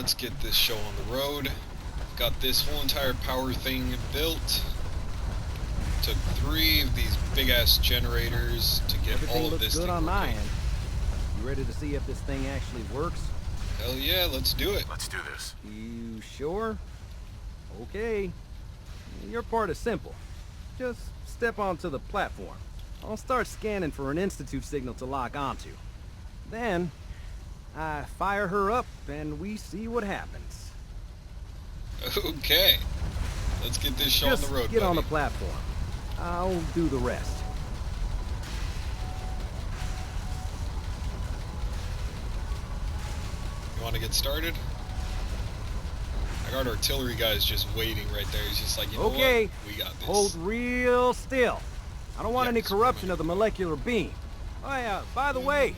let's get this show on the road. Got this whole entire power thing built. Took 3 of these big-ass generators to get Everything all of this looks good thing on my working. end. You ready to see if this thing actually works? Hell yeah, let's do it. Let's do this. You sure? Okay. Your part is simple. Just step onto the platform. I'll start scanning for an Institute signal to lock onto. Then, I fire her up and we see what happens. Okay. Let's get this show on the road, get buddy. on the platform. I'll do the rest. You want to get started? I got artillery guys just waiting right there. He's just like, you know Okay, what? We got this. hold real still. I don't want any Yes, corruption of the molecular beam. Oh yeah, by the way,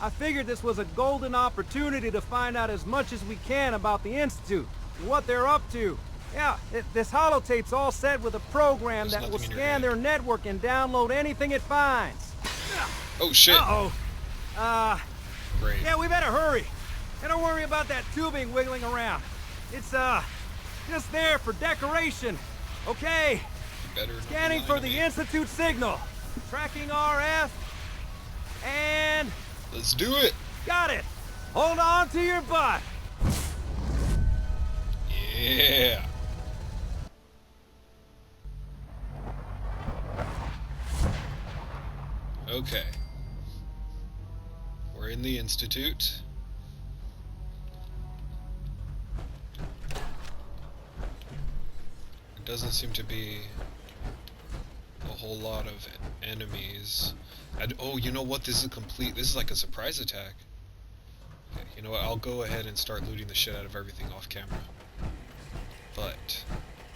I figured this was a golden opportunity to find out as much as we can about the Institute, and what they're up to. Yeah, this holotape's all set with a program There's that will nothing in your scan hand. their network and download anything it finds. Oh shit. Uh-oh. Great. Yeah, we better hurry. And don't worry about that tubing wiggling around. It's, just there for decoration. Okay. You better not Scanning lie for to the me. Institute signal. Tracking RF. And... Let's do it. got it. Hold on to your butt. Yeah. Okay. We're in the Institute. There doesn't seem to be a whole lot of enemies. Oh, you know what? This is like a surprise attack. Okay, you know what? I'll go ahead and start looting the shit out of everything off camera. But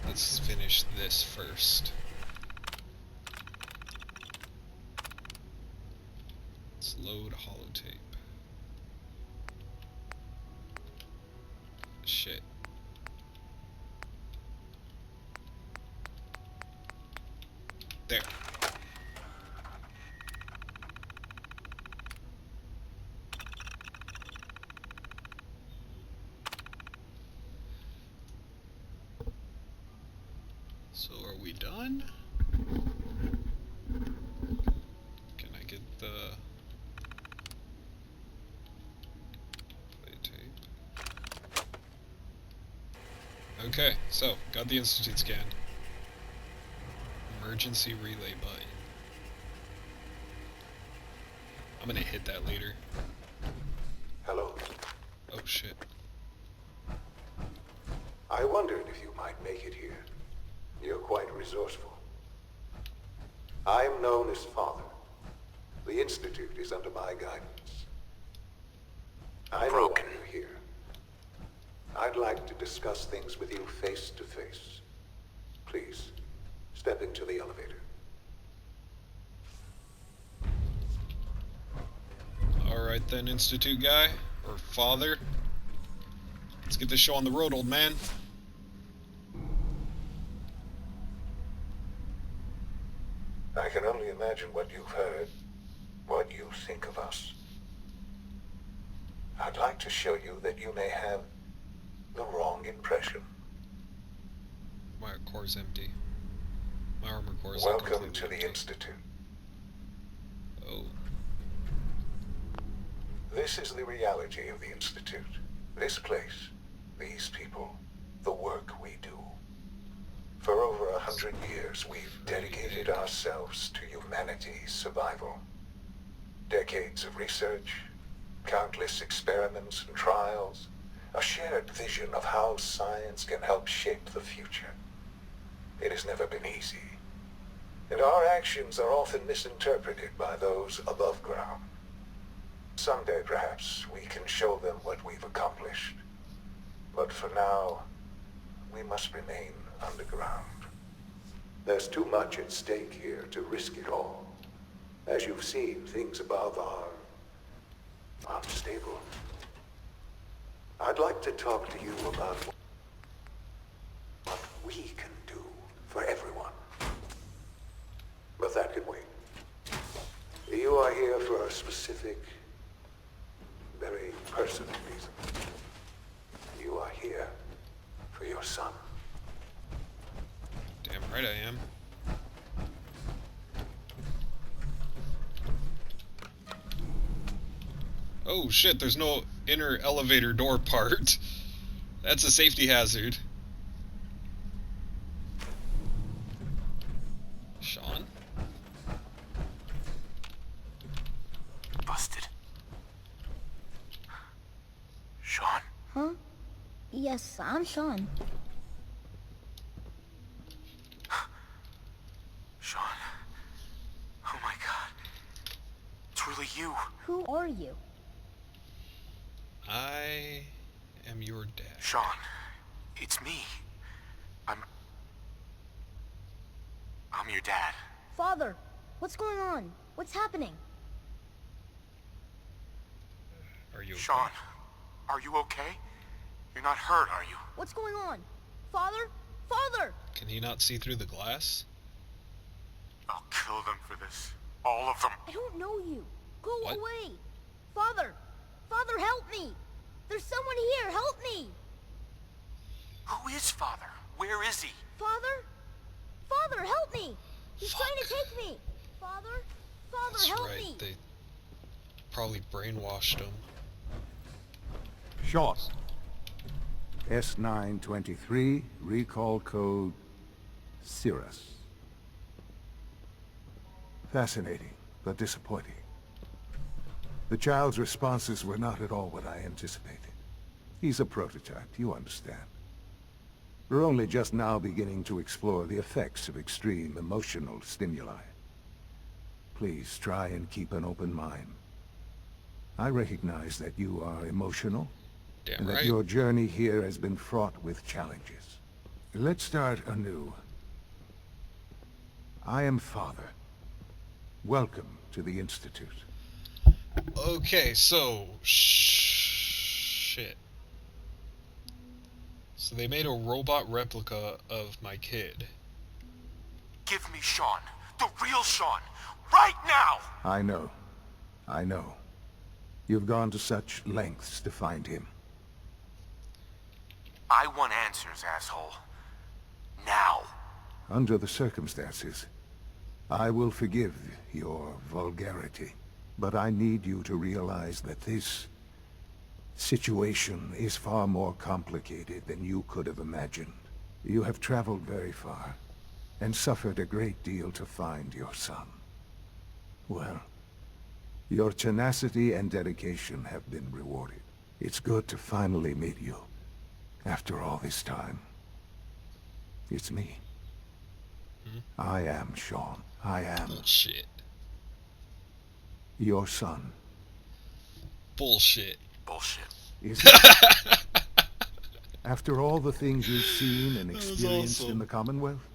let's finish this first. Let's load holotape. Shit. There. So are we done? Can I get the play tape? Okay, so got the Institute scanned. Emergency relay button. I'm gonna hit that later. Hello. Oh shit. I wondered if you might make it here. You're quite resourceful. I'm known as Father. The Institute is under my guidance. I know why you're here. I'd like to discuss things with you face to face. Please, step into the elevator. Alright then, Institute guy, or Father. Let's get this show on the road, old man. I can only imagine what you've heard, what you think of us. I'd like to show you that you may have the wrong impression. My core's empty. My armor core is Welcome to completely the empty. Institute. Oh. This is the reality of the Institute. This place, these people, the work we do. For over 100 years, we've dedicated ourselves to humanity's survival. Decades of research, countless experiments and trials, a shared vision of how science can help shape the future. It has never been easy, and our actions are often misinterpreted by those above ground. Someday, perhaps, we can show them what we've accomplished. But for now, we must remain underground. There's too much at stake here to risk it all. As you've seen, things above are unstable. I'd like to talk to you about what we can do for everyone. But that can wait. You are here for a specific, very personal reason. you are here for your son. Damn right I am. Oh shit, there's no inner elevator door part. That's a safety hazard. Sean? Busted. Sean? Huh? Yes, I'm Sean. Sean. Oh my god. It's really you. Who are you? I am your dad. Sean. It's me. I'm your dad. Father, what's going on? What's happening? Are you okay? Sean, are you okay? You're not hurt, are you? What's going on? Father? Father! Can he not see through the glass? I'll kill them for this. All of them. I don't know you. Go What? away. Father! Father, help me! There's someone here, help me! Who is Father? Where is he? Father? Father, help me! He's Fuck. trying to take me! Father? Father, That's help right, me! they probably brainwashed him. Sean. S923, recall code Cirrus. Fascinating, but disappointing. The child's responses were not at all what I anticipated. He's a prototype, you understand. We're only just now beginning to explore the effects of extreme emotional stimuli. Please try and keep an open mind. I recognize that you are emotional, Damn and that right. your journey here has been fraught with challenges. Let's start anew. I am Father. Welcome to the Institute. Okay, so shit. So they made a robot replica of my kid. Give me Sean. The real Sean. Right now! I know. I know. You've gone to such lengths to find him. I want answers, asshole. Now. Under the circumstances, I will forgive your vulgarity. But I need you to realize that this situation is far more complicated than you could have imagined. You have traveled very far, and suffered a great deal to find your son. Well, your tenacity and dedication have been rewarded. It's good to finally meet you, after all this time. It's me. I am Sean. I am Bullshit. your son. Bullshit. Bullshit. Is it? After all the things you've seen and That was experienced awesome. in the Commonwealth?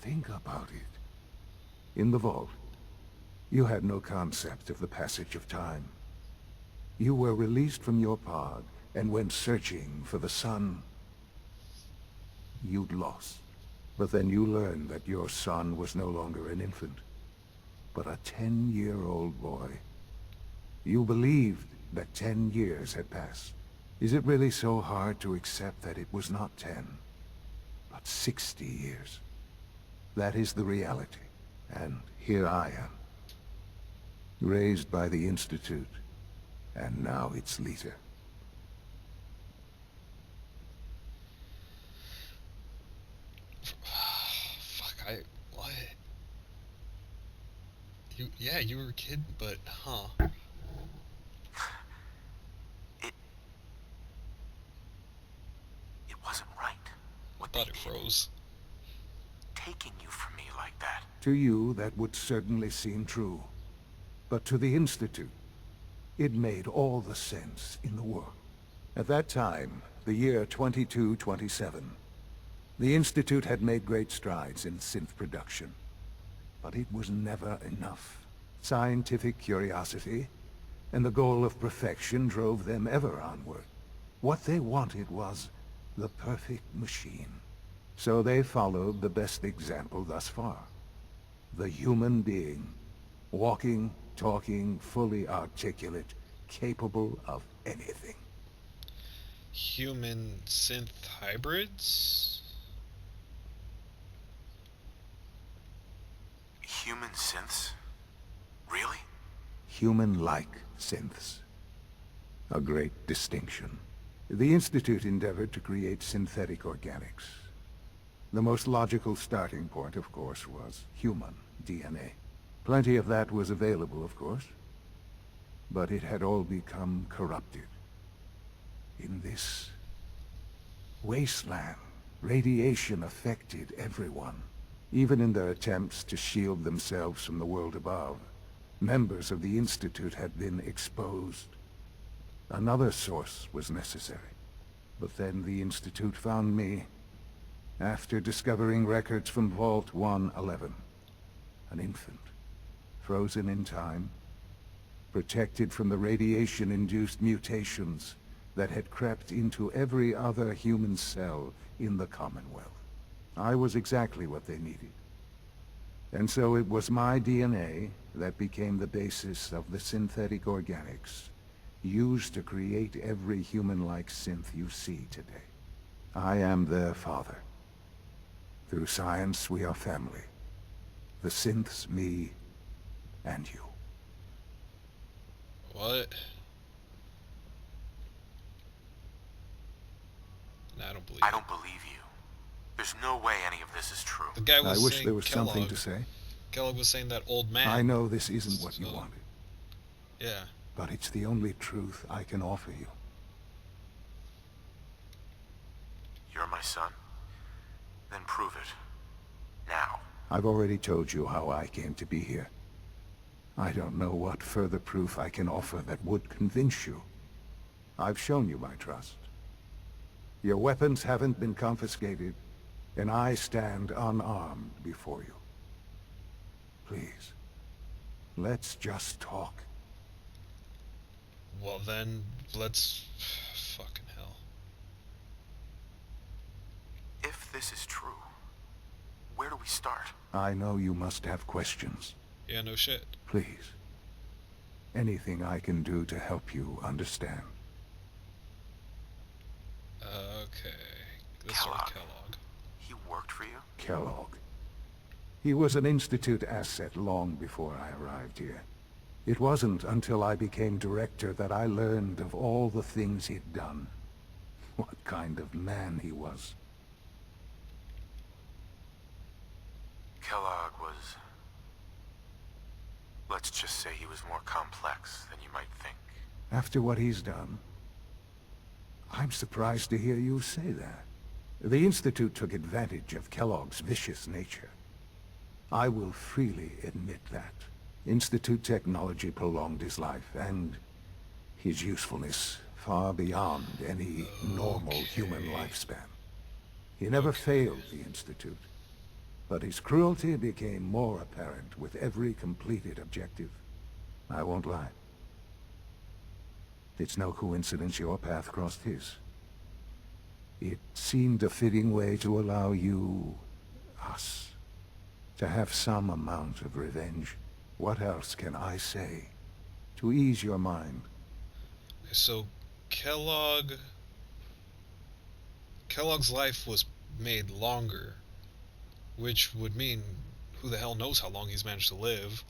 Think about it. In the vault, you had no concept of the passage of time. You were released from your pod and went searching for the son you'd lost. But then you learned that your son was no longer an infant, but a 10-year-old boy. You believed that 10 years had passed. Is it really so hard to accept that it was not 10, but 60 years? That is the reality, and here I am. Raised by the Institute, and now its leader. Fuck, what? Yeah, you were a kid, but, huh. It wasn't right. What Thought they it did. froze. Taking you from me like that. To you, that would certainly seem true. But to the Institute, it made all the sense in the world. At that time, the year 2227, the Institute had made great strides in synth production. But it was never enough. Scientific curiosity and the goal of perfection drove them ever onward. What they wanted was the perfect machine. So they followed the best example thus far. The human being. Walking, talking, fully articulate, capable of anything. Human synth hybrids? Human synths? Really? Human-like synths. A great distinction. The Institute endeavored to create synthetic organics. The most logical starting point, of course, was human DNA. Plenty of that was available, of course. But it had all become corrupted. In this wasteland, radiation affected everyone. Even in their attempts to shield themselves from the world above, members of the Institute had been exposed. Another source was necessary. But then the Institute found me, after discovering records from Vault 111. An infant, frozen in time, protected from the radiation-induced mutations that had crept into every other human cell in the Commonwealth. I was exactly what they needed. And so it was my DNA that became the basis of the synthetic organics used to create every human-like synth you see today. I am their father. Through science, we are family. The synths, me, and you. What? Nah, I don't believe I it. don't believe you. There's no way any of this is true. The guy I was wish saying there was something Kellogg. to say. Kellogg was saying that old man. I know this isn't what you So, wanted, yeah. but it's the only truth I can offer you. You're my son? Then prove it. Now. I've already told you how I came to be here. I don't know what further proof I can offer that would convince you. I've shown you my trust. Your weapons haven't been confiscated, and I stand unarmed before you. Please, let's just talk. Well then, let's... Fucking hell. If this is true, where do we start? I know you must have questions. Yeah, no shit. Please, anything I can do to help you understand. Okay. Let's start with Kellogg. He worked for you? Kellogg. He was an Institute asset long before I arrived here. It wasn't until I became director that I learned of all the things he'd done. What kind of man he was. Kellogg was... Let's just say he was more complex than you might think. After what he's done, I'm surprised to hear you say that. The Institute took advantage of Kellogg's vicious nature. I will freely admit that. Institute technology prolonged his life, and his usefulness far beyond any normal human lifespan. He never failed the Institute, but his cruelty became more apparent with every completed objective. I won't lie. It's no coincidence your path crossed his. It seemed a fitting way to allow you, us, to have some amount of revenge. What else can I say to ease your mind? So, Kellogg's life was made longer, which would mean who the hell knows how long he's managed to live.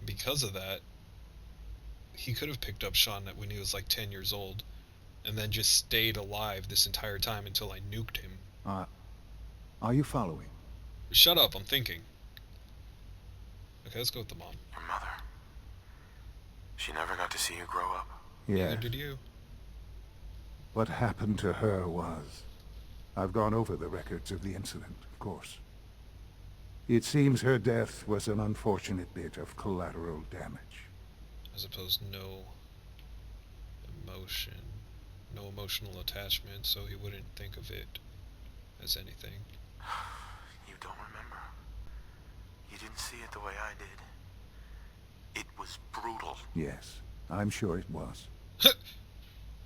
Because of that, he could have picked up Sean when he was like 10 years old, and then just stayed alive this entire time until I nuked him. Are you following? Shut up, I'm thinking. Okay, let's go with the mom. Your mother. She never got to see you grow up. Neither Yes. did you. What happened to her was... I've gone over the records of the incident, of course. It seems her death was an unfortunate bit of collateral damage. I suppose no emotion, no emotional attachment, so he wouldn't think of it as anything. You don't remember. You didn't see it the way I did. It was brutal. Yes, I'm sure it was.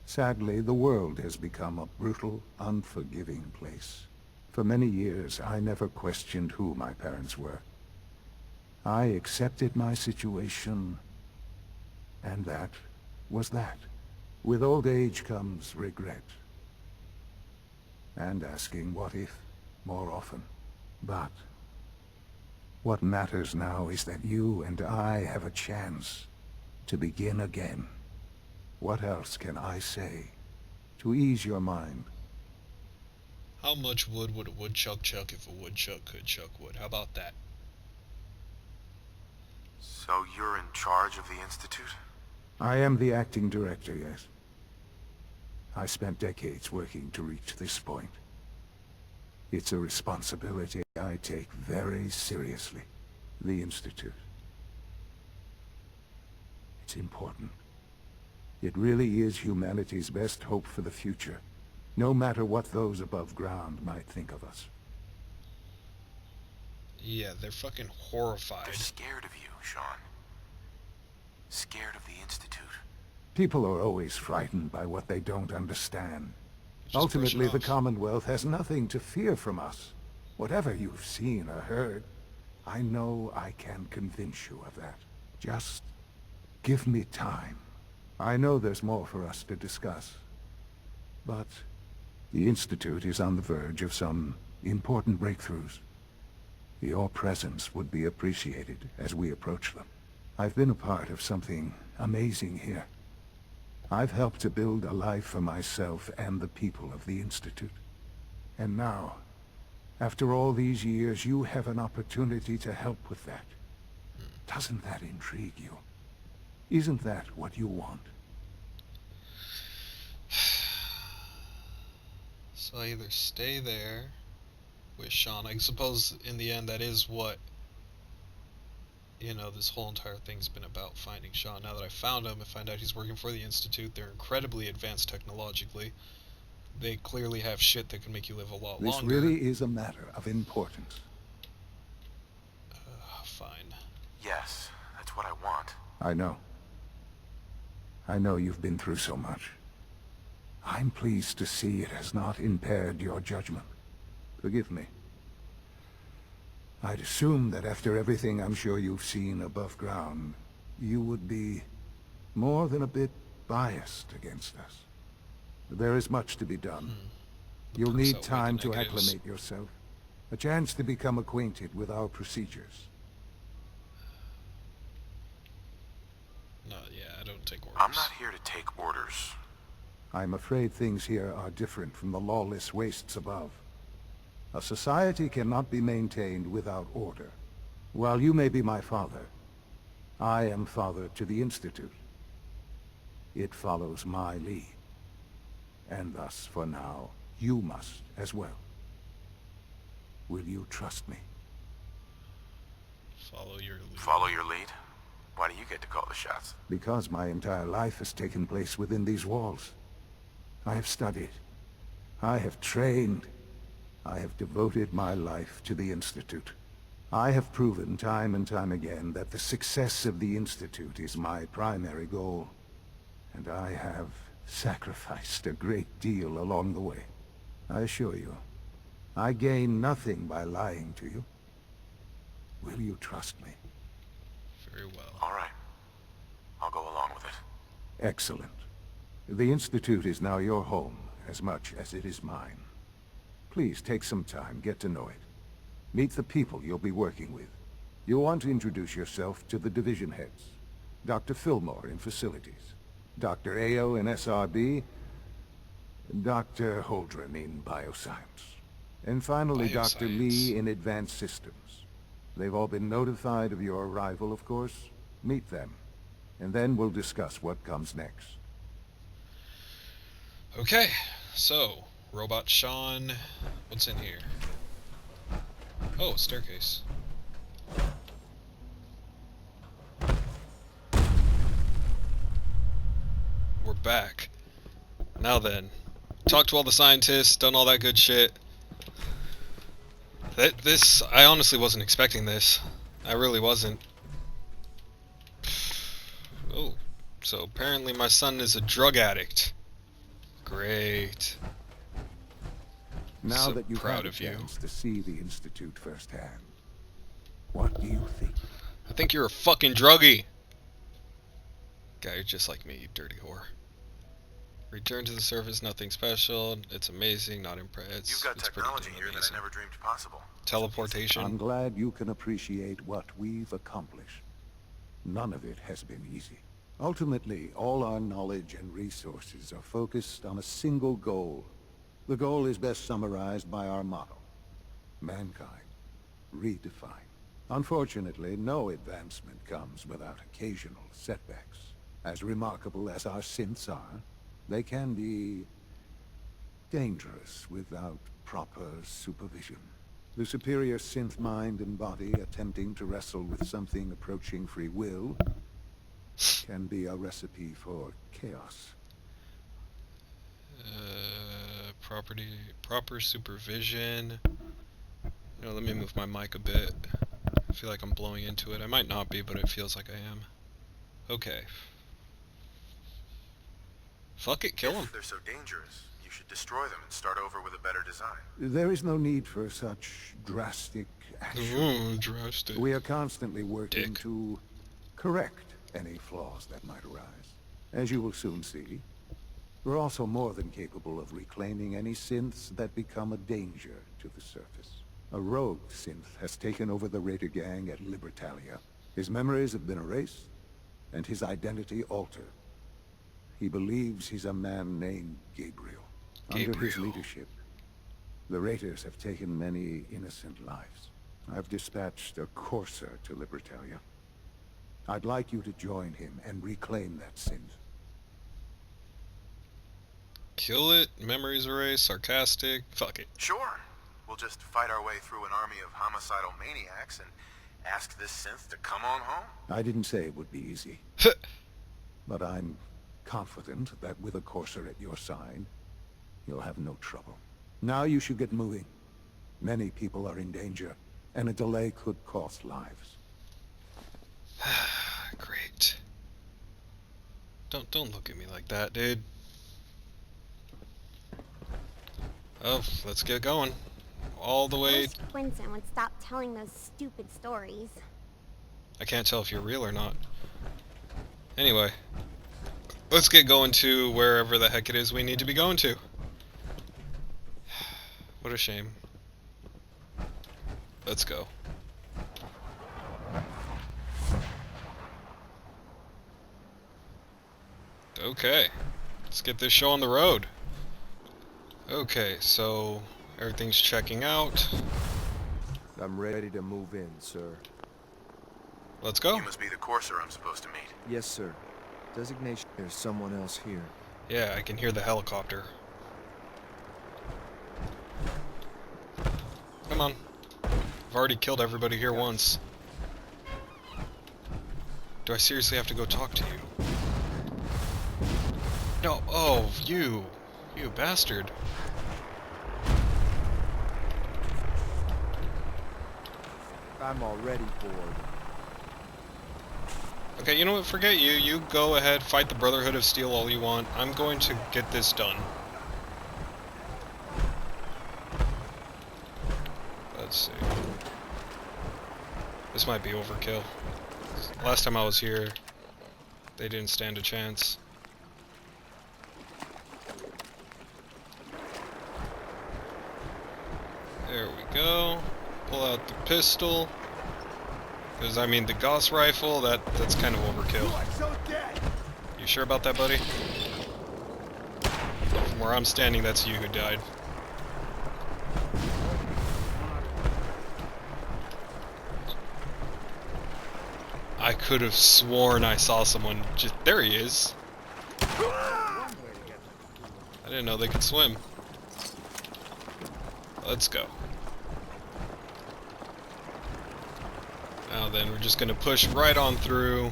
Sadly, the world has become a brutal, unforgiving place. For many years, I never questioned who my parents were. I accepted my situation, and that was that. With old age comes regret. and asking what if more often. But what matters now is that you and I have a chance to begin again. What else can I say to ease your mind? How much wood would a woodchuck chuck if a woodchuck could chuck wood? How about that? So you're in charge of the Institute? I am the acting director, yes. I spent decades working to reach this point. It's a responsibility I take very seriously. The Institute. It's important. It really is humanity's best hope for the future, no matter what those above ground might think of us. Yeah, they're fucking horrified. They're scared of you, Sean. Scared of the Institute. People are always frightened by what they don't understand. Just brush Ultimately, it the off. Commonwealth has nothing to fear from us. Whatever you've seen or heard, I know I can convince you of that. Just give me time. I know there's more for us to discuss. But the Institute is on the verge of some important breakthroughs. Your presence would be appreciated as we approach them. I've been a part of something amazing here. I've helped to build a life for myself and the people of the Institute. And now, after all these years, you have an opportunity to help with that. Doesn't that intrigue you? Isn't that what you want? So I either stay there with Sean. I suppose in the end that is what, you know, this whole entire thing's been about, finding Sean. Now that I found him, I find out he's working for the Institute. They're incredibly advanced technologically. They clearly have shit that can make you live a lot This longer. really is a matter of importance. Fine. Yes, that's what I want. I know. I know you've been through so much. I'm pleased to see it has not impaired your judgment. Forgive me. I'd assume that after everything I'm sure you've seen above ground, you would be more than a bit biased against us. There is much to be done. You'll perks need outweigh the time to negatives. acclimate yourself. A chance to become acquainted with our procedures. No, yeah, I don't take orders. I'm not here to take orders. I'm afraid things here are different from the lawless wastes above. A society cannot be maintained without order. While you may be my father, I am father to the Institute. It follows my lead. And thus, for now, you must as well. Will you trust me? Follow your lead. Follow your lead? Why do you get to call the shots? Because my entire life has taken place within these walls. I have studied. I have trained. I have devoted my life to the Institute. I have proven time and time again that the success of the Institute is my primary goal. And I have sacrificed a great deal along the way. I assure you, I gain nothing by lying to you. Will you trust me? Very well. All right. I'll go along with it. Excellent. The Institute is now your home, as much as it is mine. Please take some time, get to know it. Meet the people you'll be working with. You'll want to introduce yourself to the division heads. Dr. Fillmore in Facilities, Dr. Ayo in SRB, Dr. Holdren in Bioscience, and finally Dr. Bioscience. Lee in Advanced Systems. They've all been notified of your arrival, of course. Meet them, and then we'll discuss what comes next. Okay, so, Robot Sean, what's in here? Oh, a staircase. We're back. Now then, talked to all the scientists, done all that good shit. I honestly wasn't expecting this. I really wasn't. Oh, so apparently my son is a drug addict. Great. Now So that you've proud had a of you. chance to see the Institute firsthand, what do you think? I think you're a fucking druggie. Guy, you're just like me, you dirty whore. Return to the surface, nothing special. It's amazing, not impressed. You've got It's pretty technology damn here that I amazing. never dreamed possible. Teleportation. I'm glad you can appreciate what we've accomplished. None of it has been easy. Ultimately, all our knowledge and resources are focused on a single goal. The goal is best summarized by our motto: mankind, redefined. Unfortunately, no advancement comes without occasional setbacks. As remarkable as our synths are, they can be dangerous without proper supervision. The superior synth mind and body attempting to wrestle with something approaching free will can be a recipe for chaos. Proper supervision. You know, let me move my mic a bit. I feel like I'm blowing into it. I might not be, but it feels like I am. Okay. Fuck it, kill them. If they're so dangerous, you should destroy them and start over with a better design. There is no need for such drastic action. Drastic. We are constantly working Dick. to correct any flaws that might arise. As you will soon see, we're also more than capable of reclaiming any synths that become a danger to the surface. A rogue synth has taken over the Raider gang at Libertalia. His memories have been erased, and his identity altered. He believes he's a man named Gabriel. Under his Gabriel. leadership, the Raiders have taken many innocent lives. I've dispatched a courser to Libertalia. I'd like you to join him and reclaim that synth. Kill it, memories erased, sarcastic, fuck it. Sure. We'll just fight our way through an army of homicidal maniacs and ask this synth to come on home. I didn't say it would be easy. But I'm confident that with a courser at your side, you'll have no trouble. Now you should get moving. Many people are in danger, and a delay could cost lives. Great. Don't look at me like that, dude. Oh, let's get going. All the way. Wish Quinton would stop telling those stupid stories. I can't tell if you're real or not. Anyway, let's get going to wherever the heck it is we need to be going to. What a shame. Let's go. Okay, let's get this show on the road. Okay, so everything's checking out. I'm ready to move in, sir. Let's go. You must be the courser I'm supposed to meet. Yes, sir. Designation. There's someone else here. Yeah, I can hear the helicopter. Come on. I've already killed everybody here once. Do I seriously have to go talk to you? No, oh, you bastard. I'm already bored. Okay, you know what, forget you. You go ahead, fight the Brotherhood of Steel all you want. I'm going to get this done. Let's see. This might be overkill. Last time I was here, they didn't stand a chance. There we go. Pull out the pistol. Because, I mean, the Gauss rifle, that's kind of overkill. You sure about that, buddy? From where I'm standing, that's you who died. I could have sworn I saw someone just... There he is! I didn't know they could swim. Let's go. Now then, we're just gonna push right on through.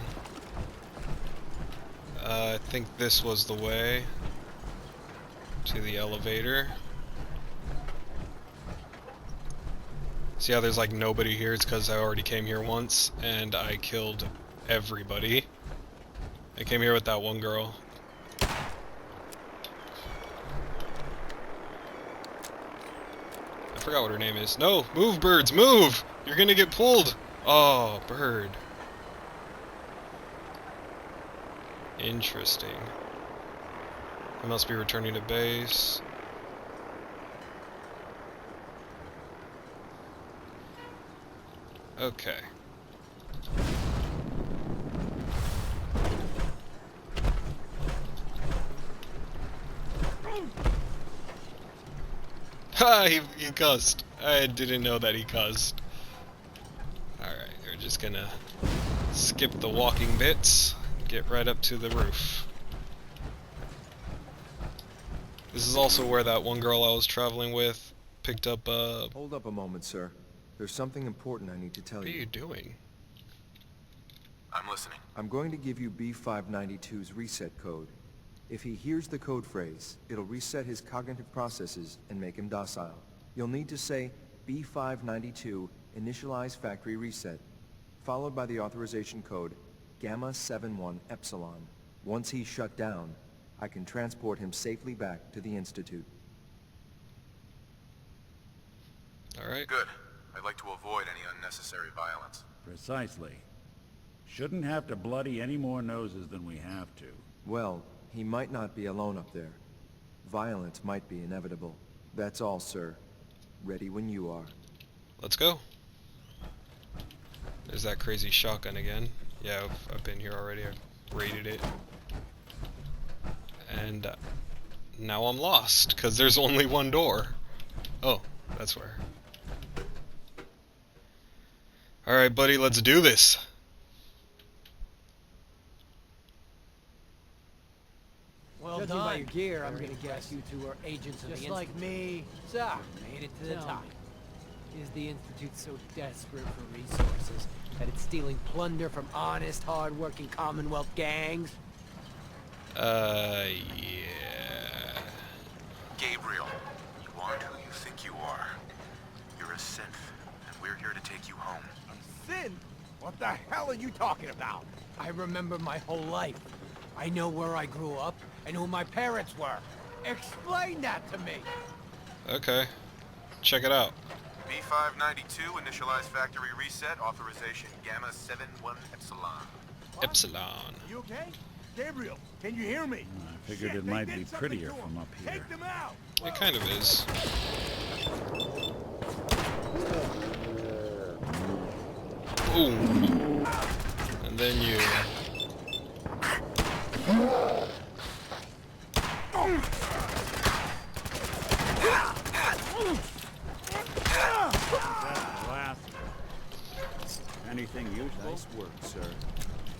I think this was the way to the elevator. See how there's like nobody here? It's because I already came here once and I killed everybody. I came here with that one girl. I forgot what her name is. No! Move, birds! Move! You're gonna get pulled! Oh, bird. Interesting. He must be returning to base. Okay. Ha! He cussed. I didn't know that he cussed. Alright, we're just gonna skip the walking bits, get right up to the roof. This is also where that one girl I was traveling with picked up Hold up a moment, sir. There's something important I need to tell what are you. you doing? I'm listening. I'm going to give you B592's reset code. If he hears the code phrase, it'll reset his cognitive processes and make him docile. You'll need to say B592 initialize factory reset, followed by the authorization code Gamma 71 Epsilon. Once he's shut down, I can transport him safely back to the Institute. Alright. Good. I'd like to avoid any unnecessary violence. Precisely. Shouldn't have to bloody any more noses than we have to. Well, he might not be alone up there. Violence might be inevitable. That's all, sir. Ready when you are. Let's go. There's that crazy shotgun again. Yeah, I've been here already. I've raided it. And now I'm lost, because there's only one door. Oh, that's where. Alright, buddy, let's do this. Well Judging done. by your gear, I'm Very gonna guess impressive. you two are agents of Just the like Institute. me. So, made it to the Tell top. me, is the Institute so desperate for resources that it's stealing plunder from honest, hard-working Commonwealth gangs? Yeah. Gabriel, you aren't who you think you are. You're a synth, and we're here to take you home. Sin? What the hell are you talking about? I remember my whole life. I know where I grew up and who my parents were. Explain that to me! Okay. Check it out. B592, initialize factory reset, authorization Gamma 71 Epsilon. Epsilon. You okay? Gabriel, can you hear me? I figured it might be prettier from up here. Take them out! It kind of is. Ooh. And then you. That's the last. Anything useful? Nice work, sir.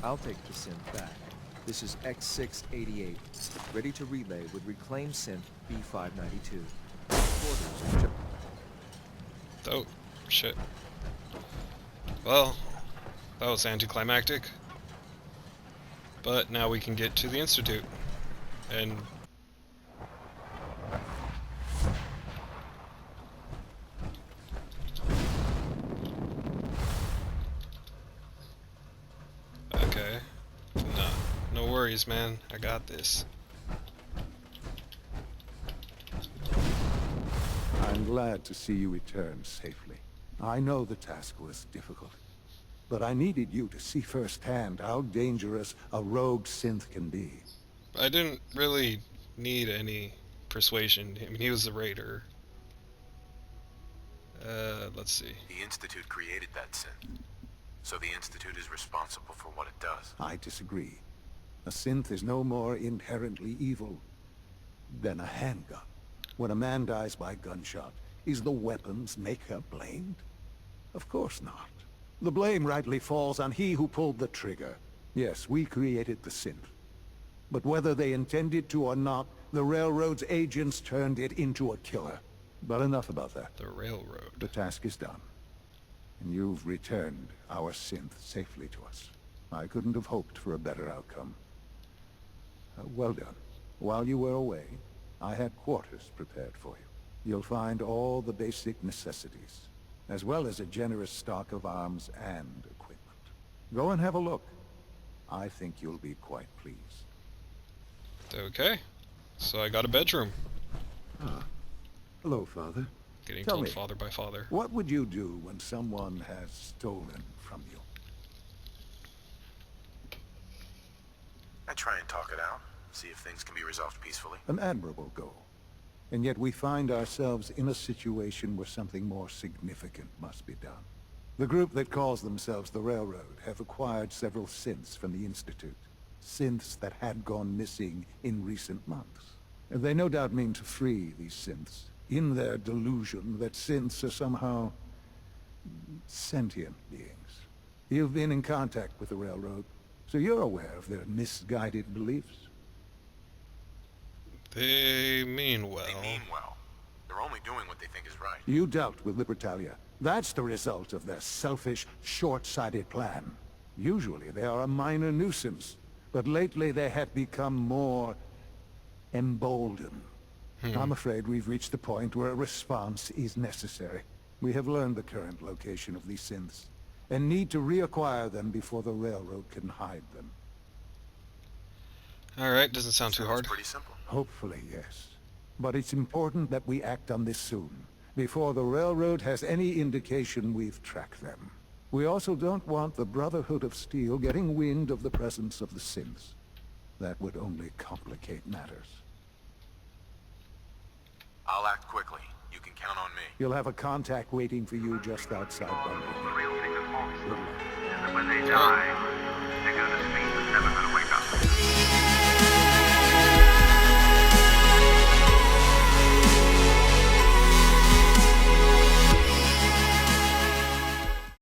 I'll take the synth back. This is X688, ready to relay with reclaimed synth B592. Quarters. Oh, shit. Well, that was anticlimactic. But now we can get to the Institute. And... okay. No worries, man. I got this. I'm glad to see you return safely. I know the task was difficult, but I needed you to see firsthand how dangerous a rogue synth can be. I didn't really need any persuasion. I mean, he was the raider. Let's see. The Institute created that synth, so the Institute is responsible for what it does. I disagree. A synth is no more inherently evil than a handgun. When a man dies by gunshot, is the weapon's maker blamed? Of course not. The blame rightly falls on he who pulled the trigger. Yes, we created the synth. But whether they intended to or not, the Railroad's agents turned it into a killer. But enough about that. The railroad. The task is done. And you've returned our synth safely to us. I couldn't have hoped for a better outcome. Well done. While you were away, I had quarters prepared for you. You'll find all the basic necessities, as well as a generous stock of arms and equipment. Go and have a look. I think you'll be quite pleased. Okay. So I got a bedroom. Ah. Hello, Father. Getting Tell told me, father by father. what would you do when someone has stolen from you? I try and talk it out. See if things can be resolved peacefully. An admirable goal. And yet we find ourselves in a situation where something more significant must be done. The group that calls themselves the Railroad have acquired several synths from the Institute. Synths that had gone missing in recent months. And they no doubt mean to free these synths, in their delusion that synths are somehow sentient beings. You've been in contact with the Railroad, so you're aware of their misguided beliefs. They mean well. They mean well. They're only doing what they think is right. You dealt with Libertalia. That's the result of their selfish, short-sighted plan. Usually they are a minor nuisance, but lately they have become more emboldened. I'm afraid we've reached the point where a response is necessary. We have learned the current location of these synths, and need to reacquire them before the Railroad can hide them. Alright, doesn't sound too Sounds hard. pretty simple. Hopefully, yes. But it's important that we act on this soon, before the Railroad has any indication we've tracked them. We also don't want the Brotherhood of Steel getting wind of the presence of the synths. That would only complicate matters. I'll act quickly. You can count on me. You'll have a contact waiting for you just outside Bunker. The real thing of most is that when they die, they're gonna speak